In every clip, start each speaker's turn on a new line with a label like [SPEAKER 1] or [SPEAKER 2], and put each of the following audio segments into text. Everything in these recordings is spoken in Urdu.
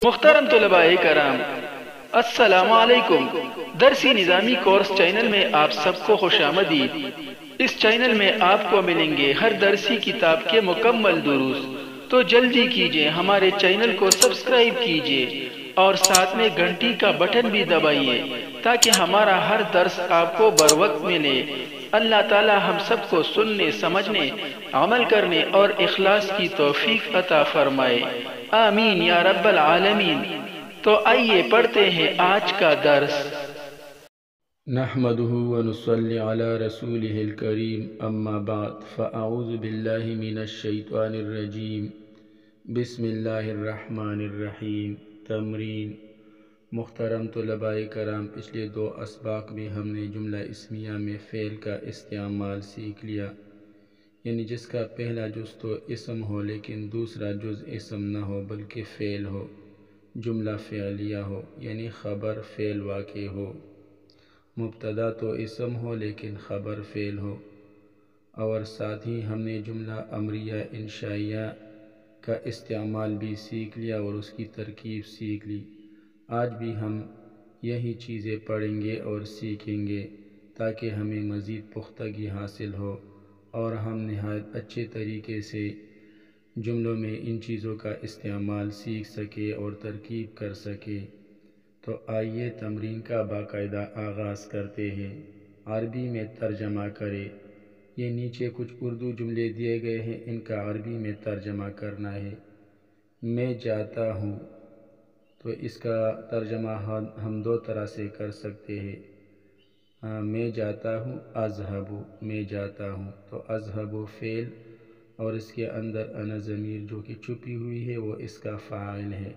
[SPEAKER 1] محترم طلباء کرام، السلام علیکم۔ درسی نظامی کورس چینل میں آپ سب کو خوش آمدید۔ اس چینل میں آپ کو ملیں گے ہر درسی کتاب کے مکمل دروس، تو جلدی کیجئے ہمارے چینل کو سبسکرائب کیجئے اور ساتھ میں گھنٹی کا بٹن بھی دبائیے تاکہ ہمارا ہر درس آپ کو بروقت ملے۔ اللہ تعالی ہم سب کو سننے، سمجھنے، عمل کرنے اور اخلاص کی توفیق عطا فرمائے، آمین یا رب العالمین۔ تو آئیے پڑھتے ہیں آج کا درس۔
[SPEAKER 2] نحمده ونصلي على رسوله الكريم، اما بعد فاعوذ بالله من الشیطان الرجیم، بسم اللہ الرحمن الرحیم۔ تمرین۔ محترم طلباء کرام، پچھلے 2 اسباق میں ہم نے جملہ اسمیہ میں فعل کا استعمال سیکھ لیا، یعنی جس کا پہلا جز تو اسم ہو لیکن دوسرا جز اسم نہ ہو بلکہ فعل ہو، جملہ فعلیہ ہو، یعنی خبر فعل واقع ہو، مبتدا تو اسم ہو لیکن خبر فعل ہو، اور ساتھ ہی ہم نے جملہ امریہ انشائیہ کا استعمال بھی سیکھ لیا اور اس کی ترکیب سیکھ لی۔ آج بھی ہم یہی چیزیں پڑھیں گے اور سیکھیں گے تاکہ ہمیں مزید پختگی حاصل ہو اور ہم نہایت اچھے طریقے سے جملوں میں ان چیزوں کا استعمال سیکھ سکے اور ترکیب کر سکے۔ تو آئیے تمرین کا باقاعدہ آغاز کرتے ہیں۔ عربی میں ترجمہ کرے۔ یہ نیچے کچھ اردو جملے دیے گئے ہیں، ان کا عربی میں ترجمہ کرنا ہے۔ میں جاتا ہوں، تو اس کا ترجمہ ہم 2 طرح سے کر سکتے ہیں۔ میں جاتا ہوں، اذهب، میں جاتا ہوں، تو اذهب فعل اور اس کے اندر انا ضمیر جو کہ چھپی ہوئی ہے وہ اس کا فاعل ہے،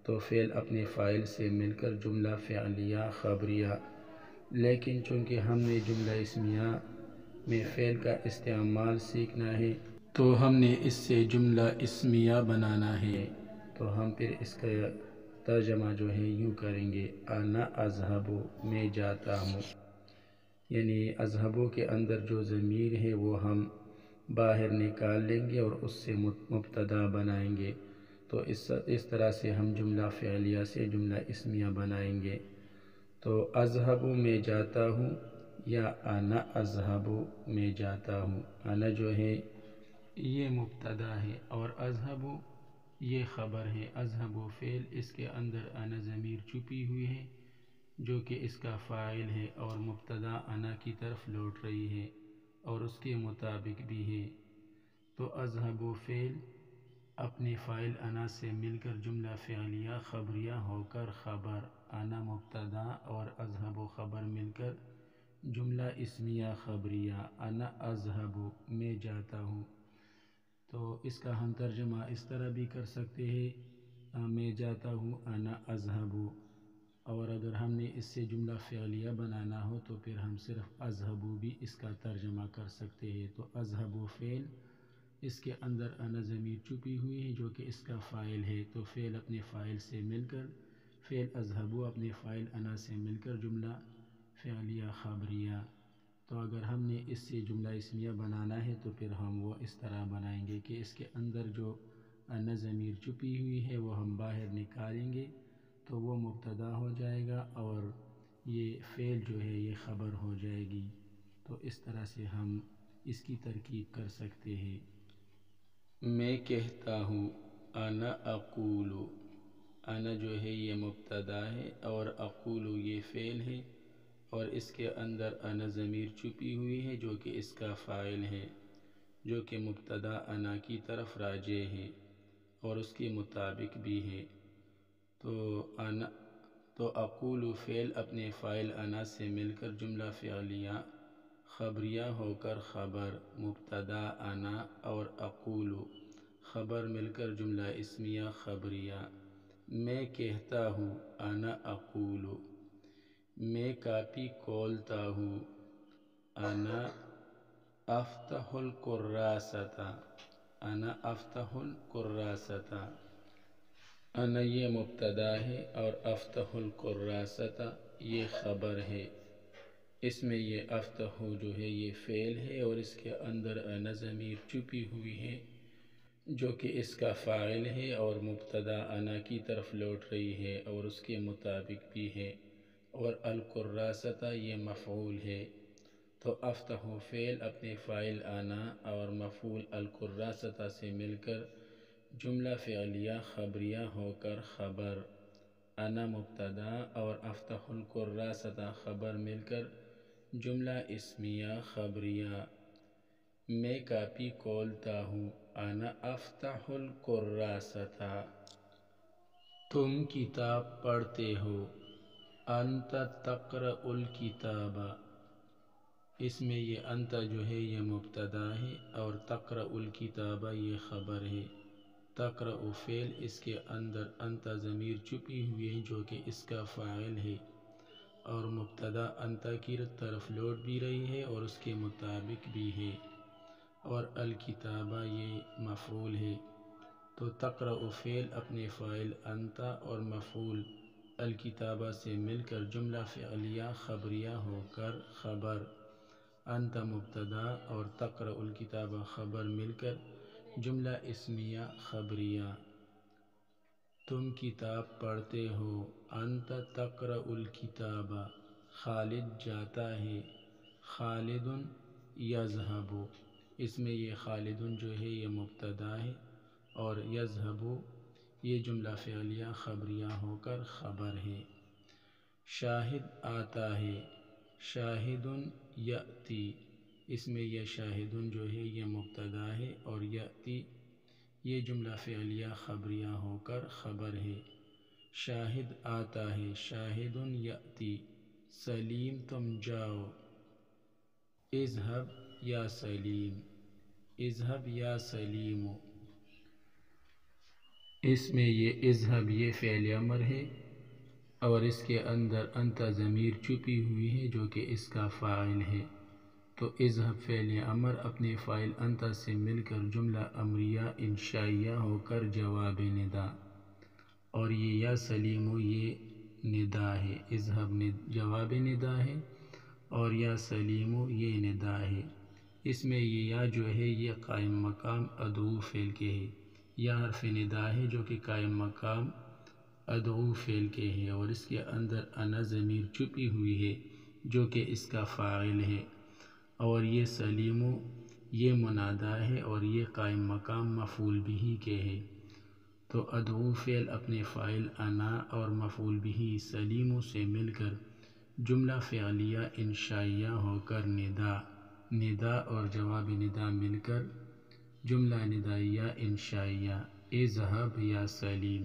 [SPEAKER 2] تو فعل اپنے فاعل سے مل کر جملہ فعلیہ خبریہ۔ لیکن چونکہ ہم نے جملہ اسمیہ میں فعل کا استعمال سیکھنا ہے تو ہم نے اس سے جملہ اسمیہ بنانا ہے، تو ہم پھر اس کا ترجمہ جو ہے یوں کریں گے، انا اذهب، میں جاتا ہوں، یعنی اذهب کے اندر جو ضمیر ہے وہ ہم باہر نکال لیں گے اور اس سے مبتدا بنائیں گے، تو اس طرح سے ہم جملہ فعلیہ سے جملہ اسمیہ بنائیں گے۔ تو اذهب میں جاتا ہوں یا انا اذهب میں جاتا ہوں، انا جو ہے یہ مبتدا ہے اور اذهب یہ خبر ہے۔ اذهب فعل، اس کے اندر انا ضمیر چھپی ہوئی ہے جو کہ اس کا فاعل ہے اور مبتدا انا کی طرف لوٹ رہی ہے اور اس کے مطابق بھی ہے، تو اذهب فعل اپنے فاعل انا سے مل کر جملہ فعلیہ خبریہ ہو کر خبر، انا مبتدا اور اذهب خبر مل کر جملہ اسمیہ خبریہ، انا اذهب، میں جاتا ہوں۔ تو اس کا ہم ترجمہ اس طرح بھی کر سکتے ہیں، میں جاتا ہوں انا اذهب، اور اگر ہم نے اس سے جملہ فعلیہ بنانا ہو تو پھر ہم صرف اذهب بھی اس کا ترجمہ کر سکتے ہیں۔ تو اذهب فعل، اس کے اندر انا ضمیر چھپی ہوئی ہے جو کہ اس کا فاعل ہے، تو فعل اپنے فاعل سے مل کر، فعل اذهب اپنے فاعل انا سے مل کر جملہ فعلیہ خبریہ۔ تو اگر ہم نے اس سے جملہ اسمیہ بنانا ہے تو پھر ہم وہ اس طرح بنائیں گے کہ اس کے اندر جو انا ضمیر چھپی ہوئی ہے وہ ہم باہر نکالیں گے تو وہ مبتدا ہو جائے گا اور یہ فعل جو ہے یہ خبر ہو جائے گی۔ تو اس طرح سے ہم اس کی ترکیب کر سکتے ہیں۔ میں کہتا ہوں، انا اقول، انا جو ہے یہ مبتدا ہے اور اقول یہ فعل ہے اور اس کے اندر انا ضمیر چھپی ہوئی ہے جو کہ اس کا فاعل ہے، جو کہ مبتدا انا کی طرف راجع ہے اور اس کے مطابق بھی ہے۔ تو اقول فعل اپنے فاعل انا سے مل کر جملہ فعلیہ خبریہ ہو کر خبر، مبتدا انا اور اقول خبر مل کر جملہ اسمیہ خبریہ۔ میں کہتا ہوں، انا اقول، میں کاپی کھولتا ہوں، انا افتح الکراسۃ، انا افتح الکراسۃ، انا یہ مبتدا ہے اور افتح الکراسۃ یہ خبر ہے۔ اس میں یہ افتح جو ہے یہ فعل ہے اور اس کے اندر انا ضمیر چھپی ہوئی ہے جو کہ اس کا فاعل ہے اور مبتدا انا کی طرف لوٹ رہی ہے اور اس کے مطابق بھی ہے، اور الکراستہ یہ مفعول ہے۔ تو افتح فعل اپنے فاعل انا اور مفعول الکراستہ سے مل کر جملہ فعلیہ خبریہ ہو کر خبر، انا مبتدا اور افتح الکراستہ خبر مل کر جملہ اسمیہ خبریہ۔ میں کاپی کھولتا ہوں، انا افتح الکراستہ۔ تم کتاب پڑھتے ہو، انت تقرأ الکتاب۔ اس میں یہ انت جو ہے یہ مبتدا ہے اور تقرأ الکتاب یہ خبر ہے۔ تقرأ فعل، اس کے اندر انت ضمیر چھپی ہوئی ہے جو کہ اس کا فاعل ہے اور مبتدا انت کی طرف لوٹ بھی رہی ہے اور اس کے مطابق بھی ہے، اور الکتابہ یہ مفعول ہے۔ تو تقرأ فعل اپنے فاعل انت اور مفعول الکتابہ سے مل کر جملہ فعلیہ خبریہ ہو کر خبر، انت مبتدا اور تقرأ الکتابہ خبر مل کر جملہ اسمیہ خبریہ۔ تم کتاب پڑھتے ہو، انت تقرأ الکتاب۔ خالد جاتا ہے، خالد یذهب۔ اس میں یہ خالد جو ہے یہ مبتدا ہے اور یذهب یہ جملہ فعلیہ خبریہ ہو کر خبر ہے۔ شاہد آتا ہے، شاہد یأتی۔ اس میں یہ شاہد جو ہے یہ مبتدا ہے اور یأتی یہ جملہ فعلیہ خبریہ ہو کر خبر ہے۔ شاہد آتا ہے، شاہد یأتی۔ سلیم تم جاؤ، اذهب یا سلیم، اذهب یا سلیم۔ اس میں یہ اذهب یہ فعل امر ہے اور اس کے اندر انت ضمیر چھپی ہوئی ہے جو کہ اس کا فاعل ہے۔ تو اذهب فعل امر اپنے فاعل انت سے مل کر جملہ امریہ انشائیہ ہو کر جواب ندا، اور یہ یا سلیم یہ ندا ہے۔ اذهب جواب ندا ہے اور یا سلیم یہ ندا ہے۔ اس میں یہ یا جو ہے یہ قائم مقام ادعو فعل کے ہے، یا حرف ندا ہے جو کہ قائم مقام ادعو فعل کے ہے، اور اس کے اندر انا ضمیر چھپی ہوئی ہے جو کہ اس کا فاعل ہے، اور یہ سلیم یہ منادا ہے اور یہ قائم مقام مفعول بہ کے ہے۔ تو ادعو فعل اپنے فاعل انا اور مفعول بہ سلیم سے مل کر جملہ فعلیہ انشائیہ ہو کر ندا، ندا اور جواب ندا مل کر جملہ ندائیہ انشائیہ۔ اذهب یا سلیم،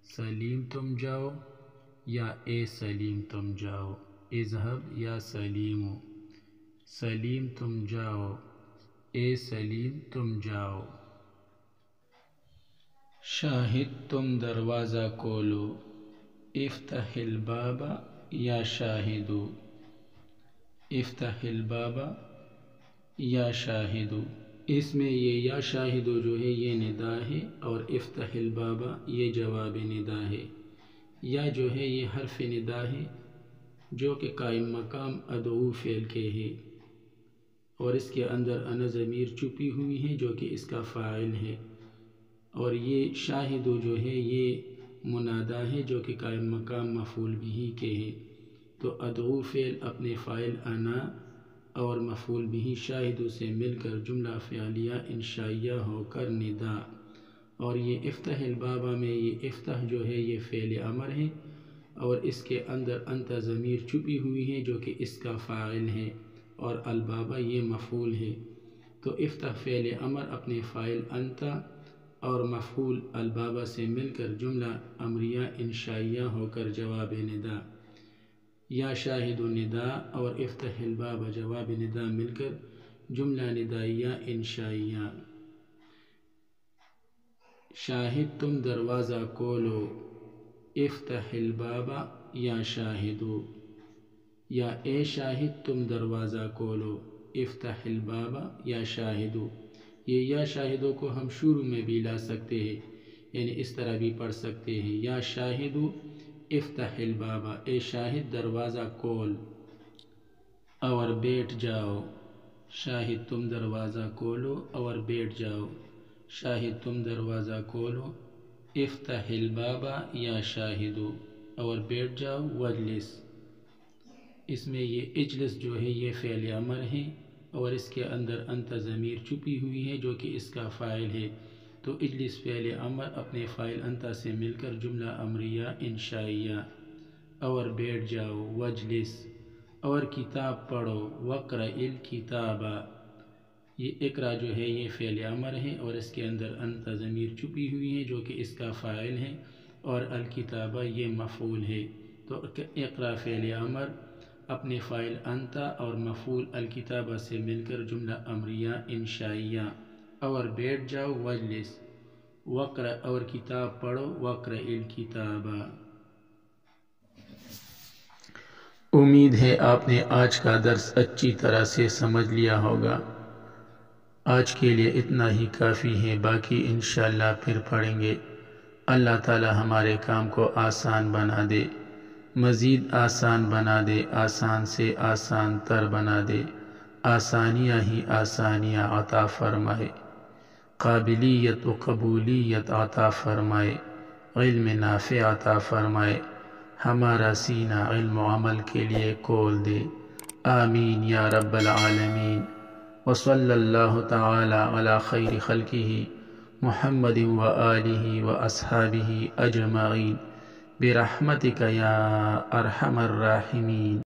[SPEAKER 2] سلیم تم جاؤ یا اے سلیم تم جاؤ، اذهب یا سلیم، سلیم تم جاؤ، اے سلیم تم جاؤ۔ شاہد تم دروازہ کھولو، افتح الباب یا شاہد، افتح الباب یا شاہد۔ اس میں یہ یا شاہد جو ہے یہ ندا ہے اور افتح الباب یہ جواب ندا ہے۔ یا جو ہے یہ حرف ندا ہے جو کہ قائم مقام ادعو فعل کے ہے، اور اس کے اندر انا ضمیر چھپی ہوئی ہے جو کہ اس کا فاعل ہے، اور یہ شاہد جو ہے یہ منادا ہے جو کہ قائم مقام مفعول بہ کے ہے۔ تو ادعو فعل اپنے فاعل انا اور مفعول بہ شاہد سے مل کر جملہ فعلیہ انشائیہ ہو کر ندا، اور یہ افتح الباب میں یہ افتح جو ہے یہ فعل امر ہے اور اس کے اندر انت ضمیر چھپی ہوئی ہے جو کہ اس کا فاعل ہے اور الباب یہ مفعول ہے۔ تو افتح فعل امر اپنے فاعل انت اور مفعول الباب سے مل کر جملہ امریہ انشائیہ ہو کر جواب ندا، یا شاہد ندا اور افتح الباب جواب ندا مل کر جملہ ندائیہ انشائیہ۔ شاہد تم دروازہ کھولو، افتح الباب یا شاہد، یا اے شاہد تم دروازہ کھولو، افتح الباب یا شاہد۔ یہ یا شاہدوں کو ہم شروع میں بھی لا سکتے ہیں، یعنی اس طرح بھی پڑھ سکتے ہیں، یا شاہد افتح الباب، اے شاہد دروازہ کھول اور بیٹھ جاؤ، شاہد تم دروازہ کھولو اور بیٹھ جاؤ۔ شاہد تم دروازہ کھولو، افتح البابا یا شاہدو، اور بیٹھ جاؤ، وجلس۔ اس میں یہ اجلس جو ہے یہ فعل امر ہے، اور اس کے اندر انت ضمیر چھپی ہوئی ہے جو کہ اس کا فاعل ہے، تو اجلس فعل امر اپنے فاعل انت سے مل کر جملہ امریہ انشائیہ، اور بیٹھ جاؤ، وجلس، اور کتاب پڑھو، وقرأ الکتاب۔ یہ اقرا جو ہے یہ فعل امر ہے اور اس کے اندر انت ضمیر چھپی ہوئی ہے جو کہ اس کا فاعل ہے، اور الکتابہ یہ مفعول ہے، تو اقرا فعل امر اپنے فاعل انت اور مفعول الکتابہ سے مل کر جملہ امریہ انشائیہ، اور بیٹھ جاؤ، وجلس، وقرأ، اور کتاب پڑھو، وقرأ الکتاب۔ امید ہے آپ نے آج کا درس اچھی طرح سے سمجھ لیا ہوگا۔ آج کے لیے اتنا ہی کافی ہے، باقی انشاءاللہ پھر پڑھیں گے۔ اللہ تعالی ہمارے کام کو آسان بنا دے، مزید آسان بنا دے، آسان سے آسان تر بنا دے، آسانیاں ہی آسانیاں عطا فرمائے، قابلیت و قبولیت عطا فرمائے، علم نافع عطا فرمائے، ہمارا سینہ علم و عمل کے لیے کھول دے، آمین یا رب العالمین۔ وصلی اللہ تعالی علی خیر خلقہ محمد و آلہ و اصحابہ اجمعین برحمتک یا ارحم الراحمین۔